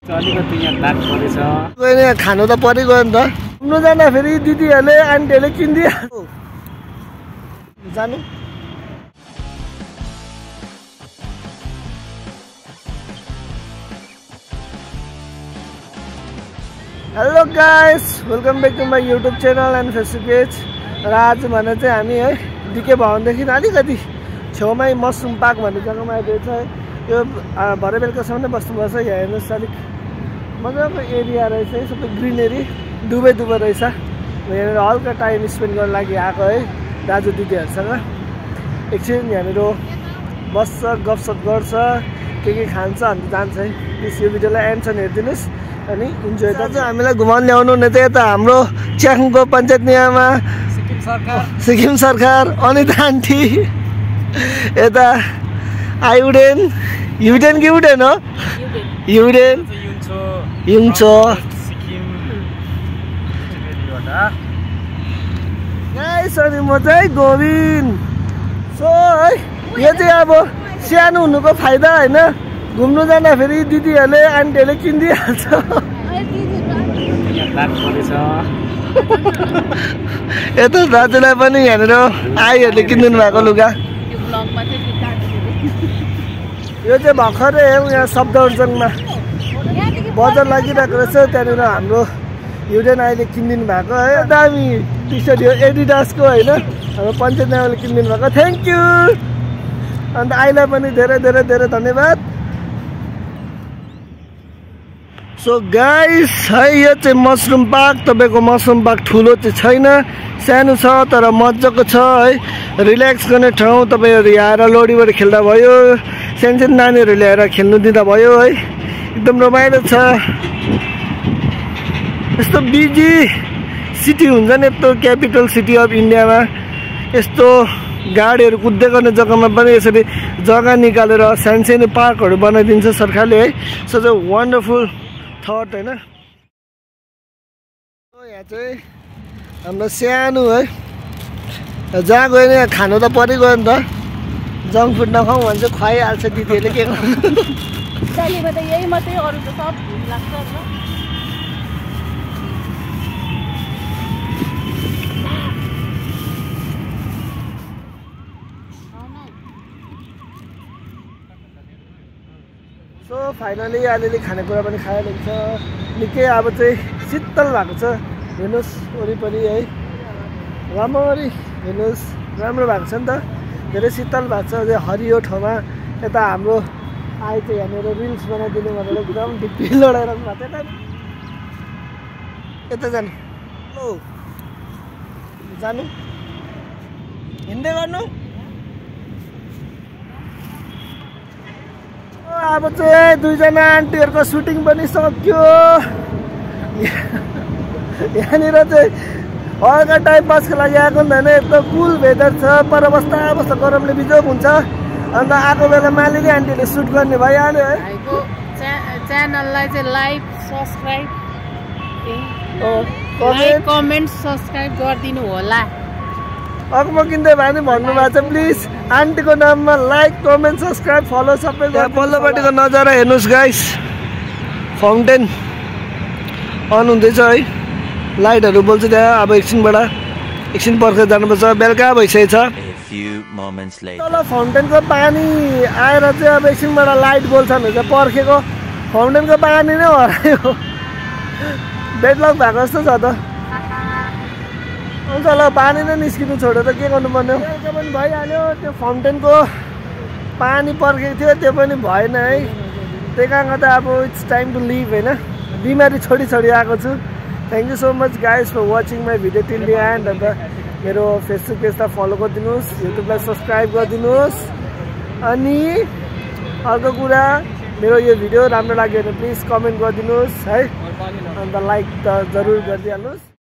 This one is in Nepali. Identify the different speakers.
Speaker 1: अलिकति यहाँ दाग परेछ।
Speaker 2: गयो खानु त परेको नि त। घुम्नु जाँदा फेरि दिदीहरूले आन्टीहरूले किनिदियो जानु। Hello guys, welcome back to my YouTube channel and Facebook page. र आज भने चाहिँ हामी है डिके भवनदेखि अलिकति छेउमै मसरुम पार्क भन्ने जग्गामा आइदिएको छ है। यो भरे बेलुकासम्म नै बस्नुपर्छ। यहाँ हेर्नुहोस् अलिक मजाको एरिया रहेछ है, सबै ग्रिनरी डुबे रहेछ। यहाँनिर हल्का टाइम स्पेन्ड गर्न लागि आएको है दाजु दिदीहरूसँग। एकछिन यहाँनिर बस्छ, गफसप गर्छ, के खान्छ अन्त जान्छ है। प्लिज यो भिडियोलाई एन्डसम्म हेरिदिनुहोस् अनि इन्जोय गर्छ। हामीलाई घुमाउनु ल्याउनु हुने चाहिँ यता हाम्रो च्याखङको पञ्चायत नियामा सिक्किम सरकार, अनिता आन्टी, यता आयुडेन युडेन कि उडेन हो युडेन युङछो गाइस। अनि म चाहिँ गोविन्द। सो है यो चाहिँ अब सानो हुनुको फाइदा होइन, घुम्नु जाँदा फेरि दिदीहरूले आन्टीहरूले किनिदिइहाल्छ। यता दाजुलाई पनि यहाँनिर आईहरूले किनिदिनु भएको लुगा। यो चाहिँ भर्खरै यहाँ सफदरजङमा बजार लागिरहेको रहेछ। त्यहाँनिर हाम्रो युडेन आईले किनिदिनु भएको है, दामी टी सर्ट यो एडिडासको होइन, हाम्रो पञ्चायत नियामले किनिदिनु भएको। Thank you. अन्त आईलाई पनि धेरै धेरै धेरै धन्यवाद। सो गाइस है यो चाहिँ मसरुम पार्क। तपाईँको मसरुम पार्क ठुलो चाहिँ छैन, सानो छ तर मजाको छ है। रिल्याक्स गर्ने ठाउँ। तपाईँहरू यहाँ आएर लडीबाट खेल्दा भयो, सानो नानीहरू ल्याएर खेल्नु दिँदा भयो है। एकदम रमाइलो छ। यस्तो बिजी सिटी हुन्छ नि, यस्तो क्यापिटल सिटी अफ इन्डियामा यस्तो गाडीहरू कुद्दै गर्ने जग्गामा पनि यसरी जग्गा निकालेर सानो पार्कहरू बनाइदिन्छ सरकारले है। सो चाहिँ वन्डरफुल थट होइन। यहाँ चाहिँ हाम्रो सानो है, जहाँ गयो नि खानु त परिगयो नि त। जङ्क फुड नखाउँ भने चाहिँ खुवाइहाल्छ दिदीहरूले। के
Speaker 3: यही मात्रै, अरू त सब लाग्छ।
Speaker 2: सो फाइनली अलिअलि खानेकुरा पनि खाइरहेको छ। निकै अब चाहिँ शीतल भएको छ। हेर्नुहोस् वरिपरि है, राम्ररी हेर्नुहोस्, राम्रो भएको छ नि त, धेरै शीतल भएको छ। अझै हरियो ठाउँमा यता हाम्रो आइ चाहिँ यहाँनिर रिल्स बनाइदिनु भनेर एकदम ढिप्पी लडाइरहनु भएको थियो। यता जानु लो, जानु हिँड्दै गर्नु। अब चाहिँ दुईजना आन्टीहरूको सुटिङ पनि सक्यो। यहाँनिर चाहिँ हल्का टाइम पासको लागि आएको हुँदैन। यस्तो कुल वेदर छ, पर बस्दा गरमले बिजोग हुन्छ। अन्त आएको बेला मालिनी आन्टीले सुट गर्ने भइहाल्यो है।
Speaker 3: च्यानललाई चाहिँ लाइक सब्सक्राइब कमेन्ट सब्सक्राइब गरिदिनु होला।
Speaker 2: अगमो किन्दै भयो भने भन्नुभएको छ। प्लिज आन्टीको नाममा लाइक कमेन्ट सब्सक्राइब फलो सबै। पल्लोपट्टिको नजारा हेर्नुहोस् गाइस, फाउन्टेन अन हुँदैछ है, लाइटहरू बोल्छ त्यहाँ। अब एकछिन पर्खेर जानुपर्छ, बेलुका भइसकेको छ। तल फाउन्टेनको पानी आएर चाहिँ अब एकछिनबाट लाइट बोल्छ भने चाहिँ पर्खेको फाउन्टेनको पानी नै हरायो। बेडलक भएको जस्तो छ त। हुन्छ ल, पानी नै निस्किनु छोडेर के गर्नुपर्ने हो। बेलुका पनि भइहाल्यो, त्यो फाउन्टेनको पानी पर्खेको थियो, त्यो पनि भएन है। त्यही कारण त अब इट्स टाइम टु लिभ होइन। बिमारी छोडी आएको छु। Thank you so much guys for watching my video till the end. अन्त मेरो फेसबुक पेजलाई फलो गरिदिनुहोस्, युट्युबलाई सब्सक्राइब गरिदिनुहोस्। अनि अर्को कुरा, मेरो यो भिडियो राम्रो लाग्यो भने प्लिज कमेन्ट गरिदिनुहोस् है। अन्त लाइक त जरुर गरिदिइहाल्नुहोस्।